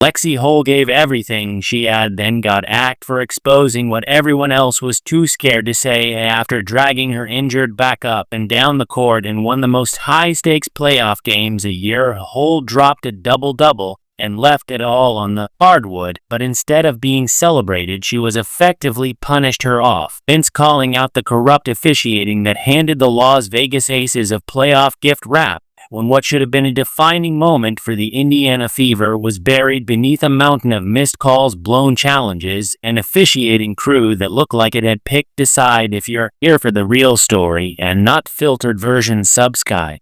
Lexie Hull gave everything she had, then got axed for exposing what everyone else was too scared to say. After dragging her injured back up and down the court and won the most high-stakes playoff games a year, Hull dropped a double-double and left it all on the hardwood, but instead of being celebrated, she was effectively punished her off. Vince calling out the corrupt officiating that handed the Las Vegas Aces a playoff gift wrap, when what should have been a defining moment for the Indiana Fever was buried beneath a mountain of missed calls, blown challenges, and officiating crew that looked like it had picked decide. If you're here for the real story and not filtered version, subscribe.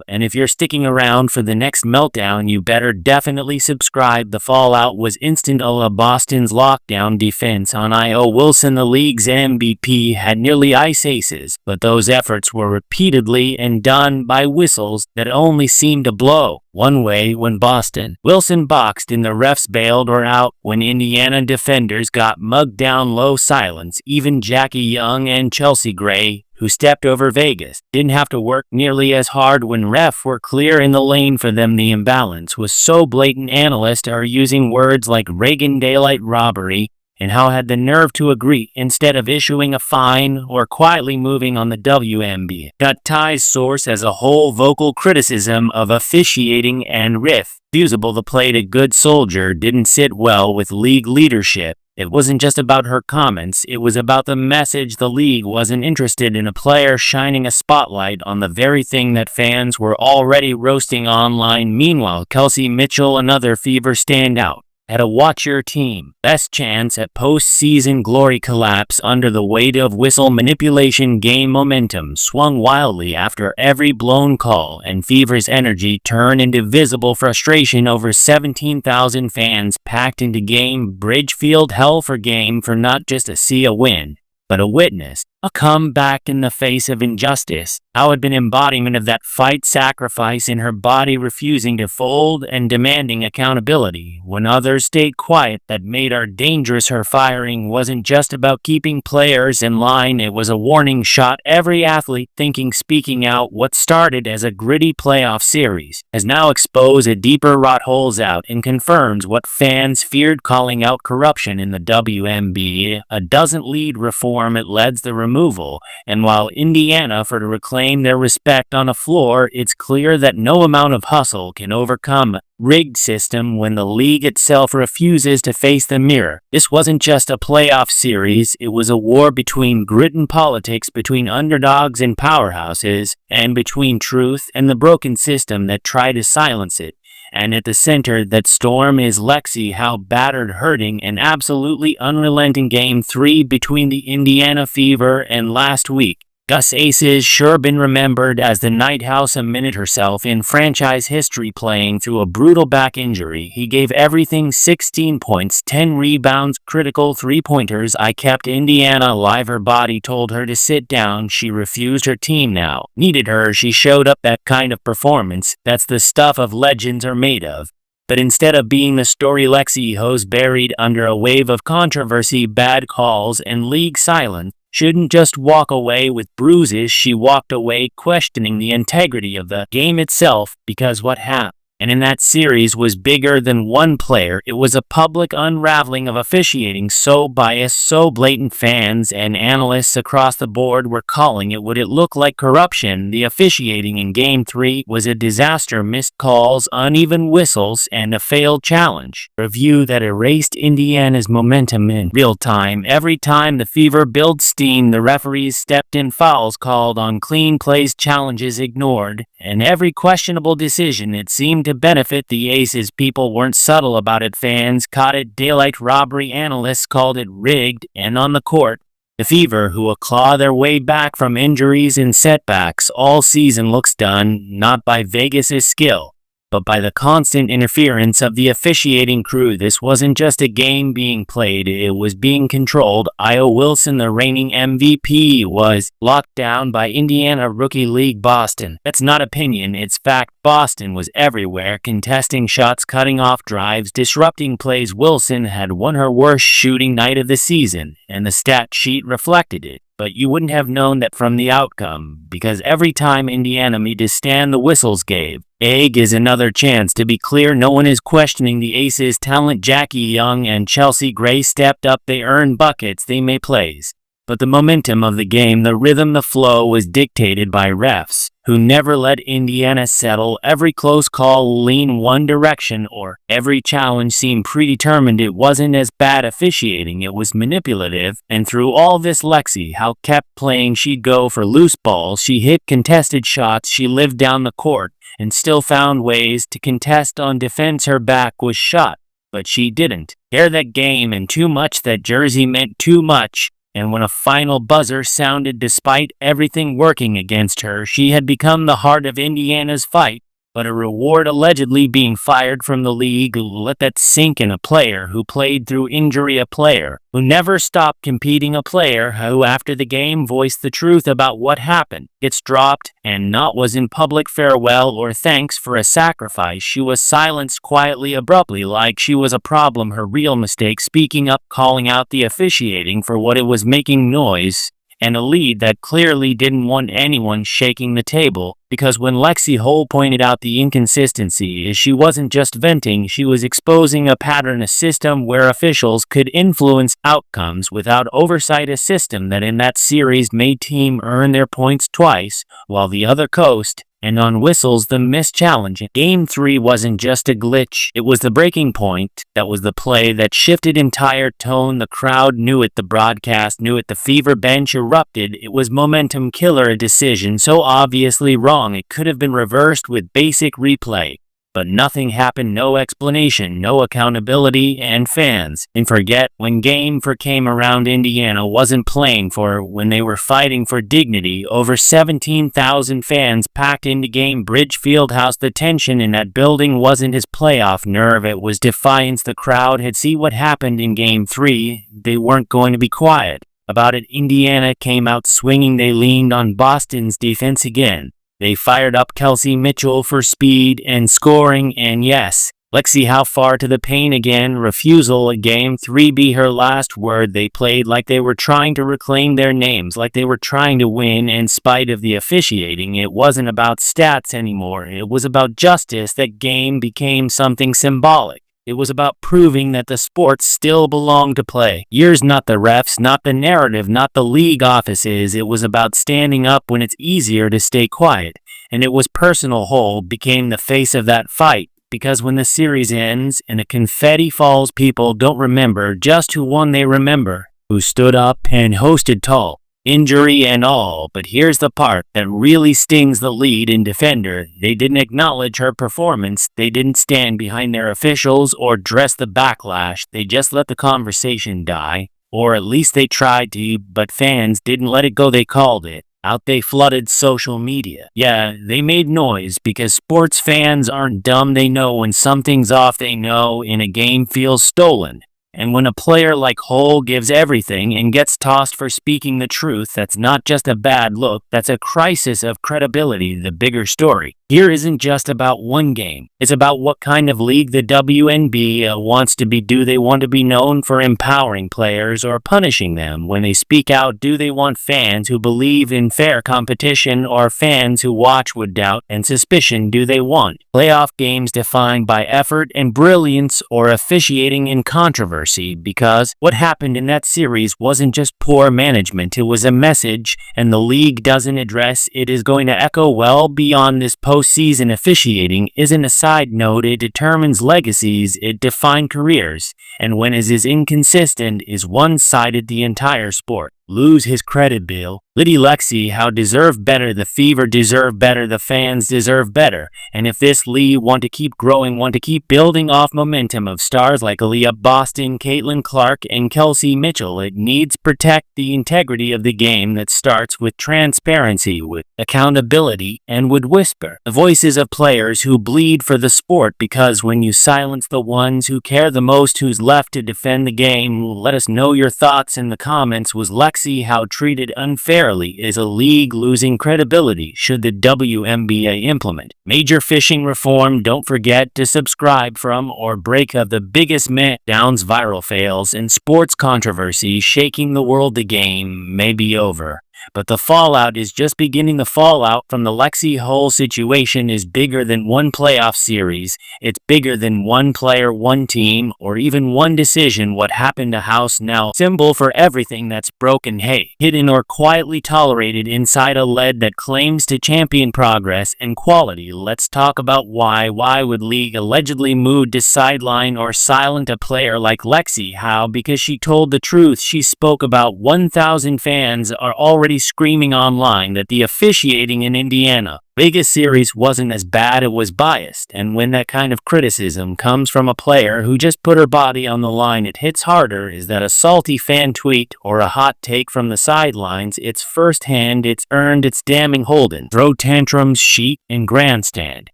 And if you're sticking around for the next meltdown, you better definitely subscribe. The fallout was instant a la Boston's lockdown defense on I.O. Wilson. The league's MVP had nearly ice aces, but those efforts were repeatedly and done by whistles that only seemed to blow one way. When Boston Wilson boxed in, the refs bailed or out. When Indiana defenders got mugged down low, silence. Even Jackie Young and Chelsea Gray, who stepped over Vegas, didn't have to work nearly as hard when refs were clear in the lane for them. The imbalance was so blatant, analysts are using words like Reagan daylight robbery, and how had the nerve to agree instead of issuing a fine or quietly moving on. The WNBA Ties source as a whole vocal criticism of officiating and refusal to play a good soldier didn't sit well with league leadership. It wasn't just about her comments, it was about the message. The league wasn't interested in a player shining a spotlight on the very thing that fans were already roasting online. Meanwhile, Kelsey Mitchell, another Fever standout, had a watch your team best chance at postseason glory collapse under the weight of whistle manipulation. Game momentum swung wildly after every blown call, and Fever's energy turned into visible frustration. Over 17,000 fans packed into Gainbridge Field, hell for game, for not just to see a win, but a witness a comeback in the face of injustice. How had been embodiment of that fight, sacrifice in her body, refusing to fold and demanding accountability when others stayed quiet. That made her dangerous. Her firing wasn't just about keeping players in line, it was a warning shot. Every athlete thinking speaking out. What started as a gritty playoff series has now exposed a deeper rot, holes out, and confirms what fans feared, calling out corruption in the WNBA. Doesn't lead reform, it leads the removal. And while Indiana for to reclaim their respect on a floor, it's clear that no amount of hustle can overcome a rigged system when the league itself refuses to face the mirror. This wasn't just a playoff series, it was a war between grit and politics, between underdogs and powerhouses, and between truth and the broken system that tried to silence it. And at the center of that storm is Lexie Hull, battered, hurting, and absolutely unrelenting. Game 3 between the Indiana Fever and last week Gus Aces sure been remembered as the night house a minute herself in franchise history, playing through a brutal back injury. He gave everything: 16 points, 10 rebounds, critical three-pointers. I kept Indiana alive. Her body told her to sit down. She refused. Her team now needed her. She showed up. That kind of performance, that's the stuff of legends are made of. But instead of being the story, Lexie Hull's buried under a wave of controversy, bad calls, and league silence, shouldn't just walk away with bruises. She walked away questioning the integrity of the game itself, because what happened and in that series was bigger than one player. It was a public unraveling of officiating, so biased, so blatant. Fans and analysts across the board were calling it what it looked like: corruption. The officiating in Game 3 was a disaster: missed calls, uneven whistles, and a failed challenge review that erased Indiana's momentum in real time. Every time the Fever built steam, the referees stepped in, fouls called on clean plays, challenges ignored, and every questionable decision, it seemed to benefit the Aces. People weren't subtle about it. Fans caught it: daylight robbery. Analysts called it rigged. And on the court, the Fever, who will claw their way back from injuries and setbacks all season, looks done, not by Vegas's skill, but by the constant interference of the officiating crew. This wasn't just a game being played, it was being controlled. I.O. Wilson, the reigning MVP, was locked down by Indiana rookie league Boston. That's not opinion, it's fact. Boston was everywhere, contesting shots, cutting off drives, disrupting plays. Wilson had won her worst shooting night of the season, and the stat sheet reflected it. but you wouldn't have known that from the outcome, because every time Indiana made to stand, the whistles gave. Egg is another chance. To be clear, no one is questioning the Aces' talent. Jackie Young and Chelsea Gray stepped up. They earned buckets, they made plays. But the momentum of the game, the rhythm, the flow was dictated by refs, who never let Indiana settle. Every close call leaned one direction, or every challenge seemed predetermined. It wasn't as bad officiating, it was manipulative. And through all this, Lexie Hull kept playing. She'd go for loose balls, she hit contested shots, she lived down the court, and still found ways to contest on defense. Her back was shut, but she didn't care. That game and too much, that jersey meant too much. And when a final buzzer sounded, despite everything working against her, she had become the heart of Indiana's fight. But a reward, allegedly being fired from the league, let that sink in. A player who played through injury, a player who never stopped competing, a player who after the game voiced the truth about what happened, gets dropped, and not was in public farewell or thanks for a sacrifice. She was silenced quietly, abruptly, like she was a problem. Her real mistake, speaking up, calling out the officiating for what it was, making noise, and a lead that clearly didn't want anyone shaking the table. Because when Lexie Hull pointed out the inconsistency, she wasn't just venting, she was exposing a pattern, a system where officials could influence outcomes without oversight, a system that in that series made team earn their points twice, while the other coast. And on whistles, the missed challenge. Game 3 wasn't just a glitch, it was the breaking point. That was the play that shifted entire tone. The crowd knew it, the broadcast knew it, the fever bench erupted. It was momentum killer, a decision so obviously wrong it could have been reversed with basic replay. But nothing happened, no explanation, no accountability, and fans didn't forget. When Game 4 came around, Indiana wasn't playing for when they were fighting for dignity. Over 17,000 fans packed into Gainbridge Fieldhouse. The tension in that building wasn't his playoff nerve, it was defiance. The crowd had seen what happened in Game 3. They weren't going to be quiet about it. Indiana came out swinging. They leaned on Boston's defense again. They fired up Kelsey Mitchell for speed and scoring, and yes, Lexie Hull far to the paint again. Refusal at Game 3 be her last word. They played like they were trying to reclaim their names, like they were trying to win in spite of the officiating. It wasn't about stats anymore, it was about justice. That game became something symbolic. It was about proving that the sport still belonged to play. Years, not the refs, not the narrative, not the league offices. It was about standing up when it's easier to stay quiet. And it was personal. Hull became the face of that fight. Because when the series ends and a confetti falls, people don't remember just who won, they remember who stood up and hosted tall. Injury and all, but here's the part that really stings. The lead in defender. They didn't acknowledge her performance, they didn't stand behind their officials or dress the backlash, they just let the conversation die. Or at least they tried to, but fans didn't let it go, they called it out. They flooded social media. Yeah, they made noise because sports fans aren't dumb, they know when something's off, they know in a game feels stolen. And when a player like Hull gives everything and gets tossed for speaking the truth, that's not just a bad look, that's a crisis of credibility. The bigger story here isn't just about one game. It's about what kind of league the WNBA wants to be. Do they want to be known for empowering players or punishing them when they speak out? Do they want fans who believe in fair competition or fans who watch with doubt and suspicion? Do they want playoff games defined by effort and brilliance or officiating and controversy? Because what happened in that series wasn't just poor management, it was a message, and the league doesn't address it is going to echo well beyond this. Postseason officiating isn't a side note, it determines legacies, it defines careers, and when it is inconsistent, is one-sided, the entire sport lose his credibility. Lexie Hull deserve better, the Fever deserve better, the fans deserve better, and if this league want to keep growing, want to keep building off momentum of stars like Aaliyah Boston, Caitlin Clark, and Kelsey Mitchell, it needs protect the integrity of the game that starts with transparency, with accountability, and with whisper the voices of players who bleed for the sport. Because when you silence the ones who care the most, who's left to defend the game? Let us know your thoughts in the comments. Was Lexie Lexie Hull treated unfairly is a league losing credibility should the WNBA implement major fishing reform. Don't forget to subscribe from or break of the biggest meltdowns, viral fails, and sports controversy shaking the world. The game may be over, but the fallout is just beginning. The fallout from the Lexie Hull situation is bigger than one playoff series. It's bigger than one player, one team, or even one decision. What happened to House now? Symbol for everything that's broken, hidden or quietly tolerated inside a lead that claims to champion progress and quality. Let's talk about why. Why would league allegedly move to sideline or silent a player like Lexie Hull? Because she told the truth. She spoke about 1,000 fans are already screaming online that the officiating in Indiana Vegas series wasn't as bad, it was biased. And when that kind of criticism comes from a player who just put her body on the line, it hits harder. Is that a salty fan tweet or a hot take from the sidelines? It's firsthand, it's earned, it's damning. Holden throw tantrums, sheet and grandstand.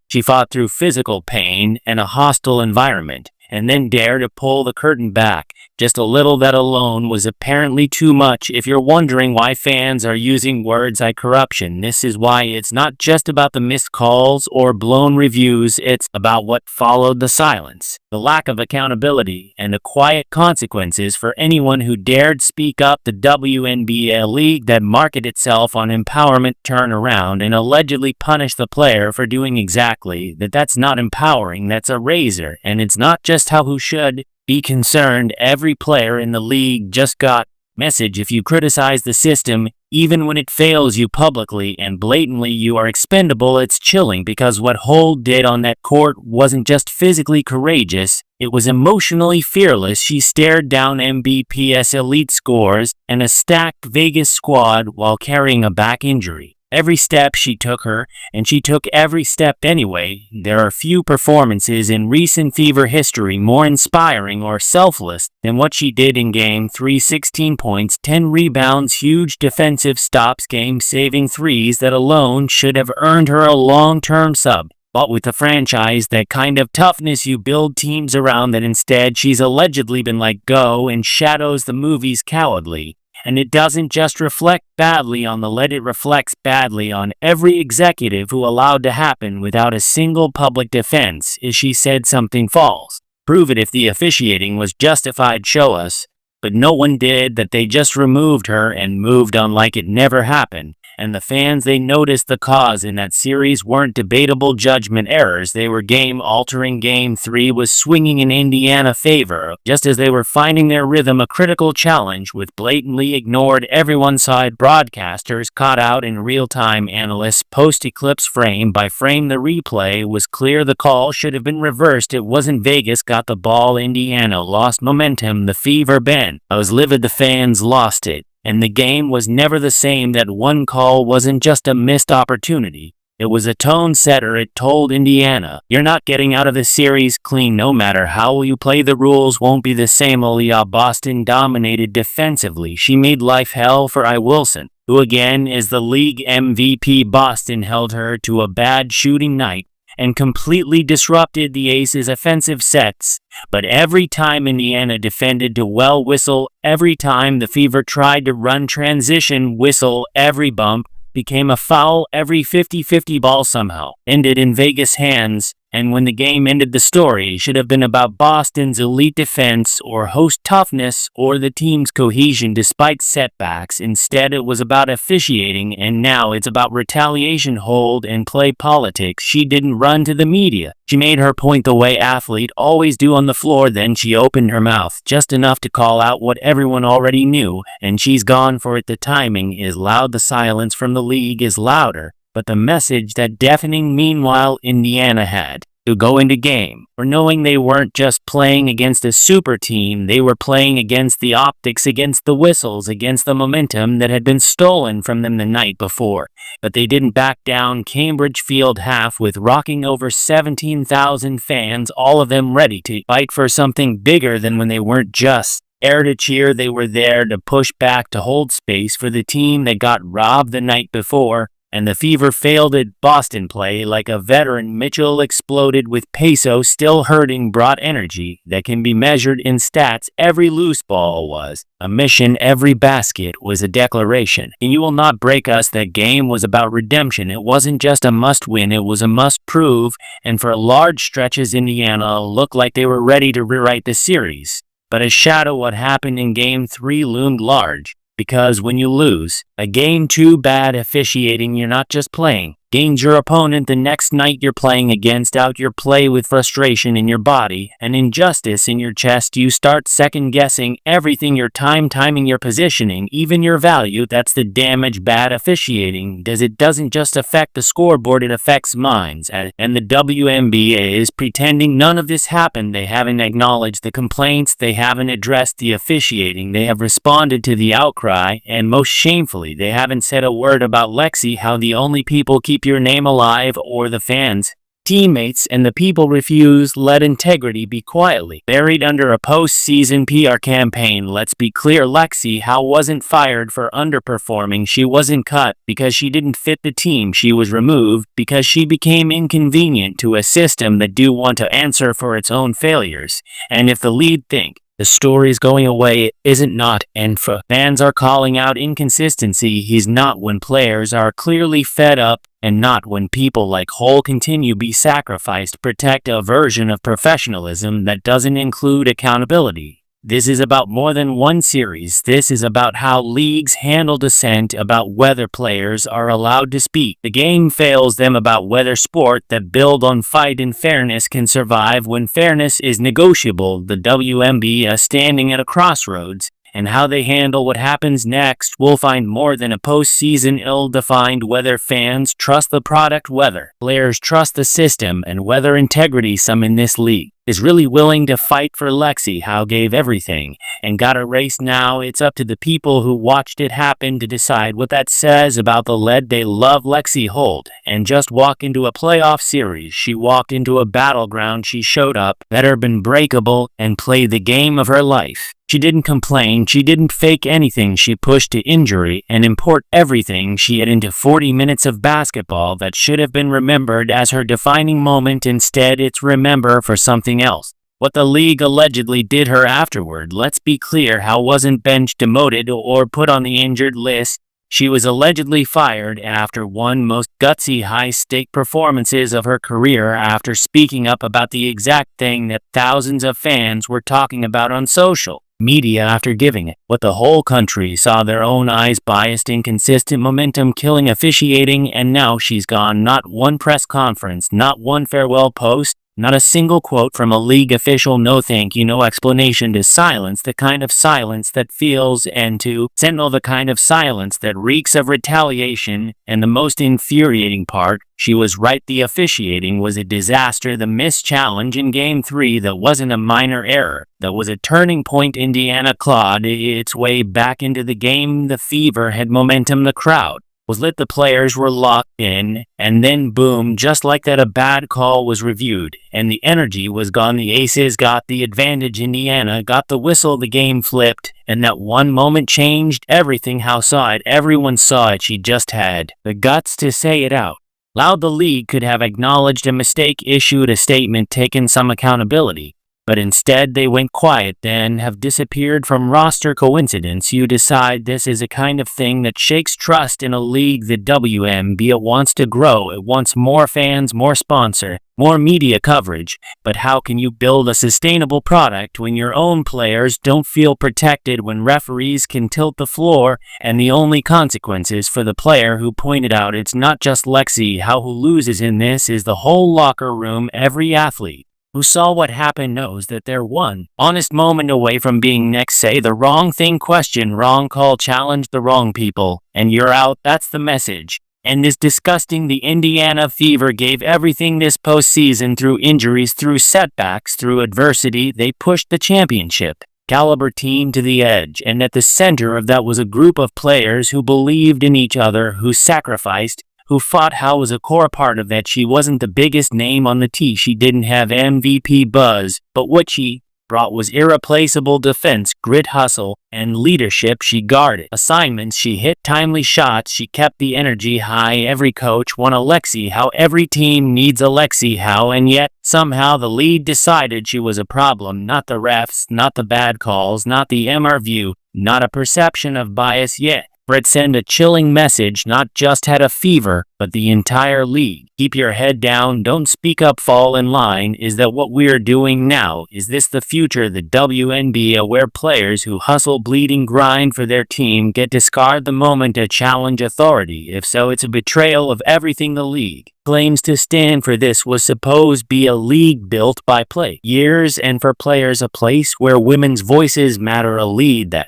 She fought through physical pain and a hostile environment, and then dare to pull the curtain back just a little. That alone was apparently too much. If you're wondering why fans are using words like corruption, this is why. It's not just about the missed calls or blown reviews, it's about what followed: the silence, the lack of accountability, and the quiet consequences for anyone who dared speak up. The WNBA, league that marketed itself on empowerment, turn around and allegedly punish the player for doing exactly that. That's not empowering, that's a razor. And it's not just how who should be concerned. Every player in the league just got message: if you criticize the system, even when it fails you publicly and blatantly, you are expendable. It's chilling because what Hull did on that court wasn't just physically courageous, it was emotionally fearless. She stared down MVP's elite scores and a stacked Vegas squad while carrying a back injury. Every step she took her, and she took every step anyway. There are few performances in recent Fever history more inspiring or selfless than what she did in Game 3. 16 points, 10 rebounds, huge defensive stops, game-saving threes that alone should have earned her a long-term sub. But with a franchise, that kind of toughness you build teams around. That instead she's allegedly been let go and shadows the movie's cowardly. And it doesn't just reflect badly on the lead, it reflects badly on every executive who allowed to happen without a single public defense. Is she said something false? Prove it. If the officiating was justified, show us. But no one did that. They just removed her and moved on like it never happened. And the fans, they noticed the cause in that series weren't debatable judgment errors, they were game-altering. Game 3 was swinging in Indiana favor, just as they were finding their rhythm. A critical challenge with blatantly ignored everyone's side. Broadcasters caught out in real time, analysts post-eclipse frame by frame. The replay was clear, the call should have been reversed. It wasn't. Vegas got the ball, Indiana lost momentum. The Fever bent. I was livid, the fans lost it. And the game was never the same. That one call wasn't just a missed opportunity. It was a tone setter. It told Indiana, you're not getting out of the series clean. No matter how you play, the rules won't be the same. Boston dominated defensively. She made life hell for Wilson, who again is the league MVP. Boston held her to a bad shooting night and completely disrupted the Aces' offensive sets. But every time Indiana defended to well, whistle. Every time the Fever tried to run transition, whistle. Every bump became a foul. Every 50-50 ball somehow ended in Vegas' hands. And when the game ended, the story should have been about Boston's elite defense or host toughness or the team's cohesion despite setbacks. Instead, it was about officiating, and now it's about retaliation, hold, and play politics. She didn't run to the media. She made her point the way athletes always do on the floor. Then she opened her mouth just enough to call out what everyone already knew, and she's gone for it. The timing is loud, the silence from the league is louder. But the message that deafening. Meanwhile, Indiana had to go into game or knowing they weren't just playing against a super team, they were playing against the optics, against the whistles, against the momentum that had been stolen from them the night before. But they didn't back down. Cambridge Field half with rocking over 17,000 fans, all of them ready to fight for something bigger than when they weren't just there to cheer. They were there to push back, to hold space for the team that got robbed the night before. And the Fever failed at Boston play like a veteran. Mitchell exploded with Peso still hurting, brought energy that can be measured in stats. Every loose ball was a mission, every basket was a declaration. And you will not break us. That game was about redemption. It wasn't just a must-win, it was a must-prove, and for large stretches Indiana looked like they were ready to rewrite the series. But a shadow what happened in Game 3 loomed large. Because when you lose a game, too bad officiating, you're not just playing games your opponent the next night you're playing against out your play with frustration in your body and injustice in your chest. You start second guessing everything, your timing, your positioning, even your value. That's the damage bad officiating does. It doesn't just affect the scoreboard, it affects minds. And the WNBA is pretending none of this happened. They haven't acknowledged the complaints, they haven't addressed the officiating, they have responded to the outcry, and most shamefully they haven't said a word about Lexie Hull. The only people keep your name alive, or the fans, teammates, and the people refuse. Let integrity be quietly buried under a post-season PR campaign. Let's be clear, Lexie Hull wasn't fired for underperforming. She wasn't cut because she didn't fit the team. She was removed because she became inconvenient to a system that do want to answer for its own failures. And if the lead think the story's going away, it isn't. Not, and fans are calling out inconsistency. He's not when players are clearly fed up, and not when people like Hull continue be sacrificed. Protect a version of professionalism that doesn't include accountability. This is about more than one series. This is about how leagues handle dissent, about whether players are allowed to speak. The game fails them, about whether sport that build on fight and fairness can survive when fairness is negotiable. The WNBA is standing at a crossroads, and how they handle what happens next will find more than a postseason ill-defined. Whether fans trust the product, whether players trust the system, and whether integrity, some in this league, is really willing to fight for. Lexie Hull gave everything and got erased. Now it's up to the people who watched it happen to decide what that says about the lead they love. Lexie Hull and just walk into a playoff series. She walked into a battleground. She showed up, better, been breakable, and played the game of her life. She didn't complain, she didn't fake anything, she pushed to injury and import everything she had into 40 minutes of basketball that should have been remembered as her defining moment. Instead, it's remember for something else. What the league allegedly did her afterward. Let's be clear, Hull wasn't benched, demoted, or put on the injured list. She was allegedly fired after one most gutsy, high-stake performances of her career, after speaking up about the exact thing that thousands of fans were talking about on social media, after giving it what the whole country saw their own eyes: biased, inconsistent, momentum killing officiating. And now she's gone. Not one press conference, not one farewell post, not a single quote from a league official. No thank you, no explanation. To silence, the kind of silence that feels, and to sentinel, the kind of silence that reeks of retaliation. And the most infuriating part, she was right. The officiating was a disaster. The missed challenge in Game 3 that wasn't a minor error, that was a turning point. Indiana clawed its way back into the game. The Fever had momentum. The crowd was lit. The players were locked in. And then boom, just like that, a bad call was reviewed, and the energy was gone. The Aces got the advantage. Indiana got the whistle. The game flipped, and that one moment changed everything. Hull saw it. Everyone saw it. She just had the guts to say it out loud. The league could have acknowledged a mistake, issued a statement, taken some accountability. But instead they went quiet, then have disappeared from roster. Coincidence? You decide this is a kind of thing that shakes trust in a league. The WNBA wants to grow. It wants more fans, more sponsor, more media coverage. But how can you build a sustainable product when your own players don't feel protected, when referees can tilt the floor, and the only consequences for the player who pointed out it's not just Lexie Hull who loses in this, is the whole locker room. Every athlete who saw what happened knows that they're one honest moment away from being next. Say the wrong thing, question wrong call, challenge the wrong people, and you're out. That's the message. And it's disgusting. The Indiana Fever gave everything this postseason. Through injuries, through setbacks, through adversity, they pushed the championship caliber team to the edge. And at the center of that was a group of players who believed in each other, who sacrificed, who fought. Hull was a core part of that. She wasn't the biggest name on the tee. She didn't have MVP buzz, but what she brought was irreplaceable defense, grit, hustle, and leadership. She guarded assignments, she hit timely shots, she kept the energy high. Every coach won a Lexie Hull, every team needs a Lexie Hull, and yet, somehow the league decided she was a problem. Not the refs, not the bad calls, not the MR view, not a perception of bias yet. Brett sent a chilling message, not just had a fever, but the entire league. Keep your head down, don't speak up, fall in line. Is that what we're doing now? Is this the future? The WNBA, where players who hustle, bleed, and grind for their team get discarded the moment to challenge authority? If so, it's a betrayal of everything the league claims to stand for. This was supposed to be a league built by players and for players, a place where women's voices matter, a league that